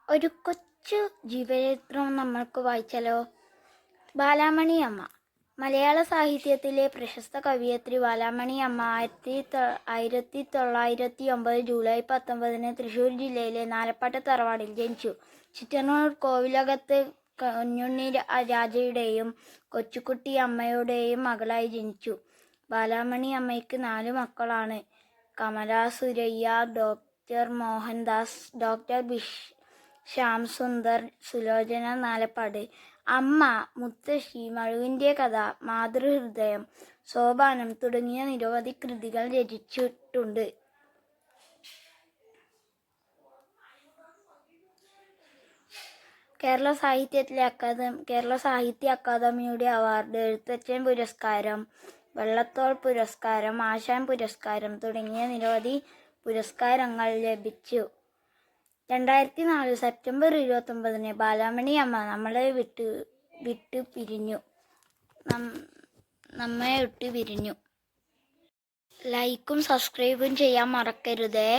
ഒരു കൊച്ചു ജീവചരിത്രം നമ്മൾക്ക് വായിച്ചാലോ? ബാലാമണി അമ്മ. മലയാള സാഹിത്യത്തിലെ പ്രശസ്ത കവയിത്രി ബാലാമണി അമ്മ 1909 ജൂലൈ 19 തൃശ്ശൂർ ജില്ലയിലെ നാലപ്പാട്ട് തറവാടിൽ ജനിച്ചു. ചിറ്റന്നൂർ കോവിലകത്ത് കുഞ്ഞുണ്ണി രാജയുടെയും കൊച്ചുകുട്ടി അമ്മയുടെയും മകളായി ജനിച്ചു. ബാലാമണി അമ്മയ്ക്ക് 4 മക്കളാണ്. Kamala, Surayya, doctor Mohandas, doctor Shyam Sundar, Sulochana Nalappad. അമ്മ, മുത്തശ്ശി, മഴുവിൻ്റെ കഥ, മാതൃഹൃദയം, സോപാനം തുടങ്ങിയ നിരവധി കൃതികൾ രചിച്ചിട്ടുണ്ട്. കേരള സാഹിത്യ അക്കാദമിയുടെ അവാർഡ്, എഴുത്തച്ഛൻ പുരസ്കാരം, വള്ളത്തോൾ പുരസ്കാരം, ആശാൻ പുരസ്കാരം തുടങ്ങിയ നിരവധി പുരസ്കാരങ്ങൾ ലഭിച്ചു. 2004 സെപ്റ്റംബർ 29 ബാലാമണി അമ്മ നമ്മെ വിട്ടു പിരിഞ്ഞു. ലൈക്കും സബ്സ്ക്രൈബും ചെയ്യാൻ മറക്കരുതേ.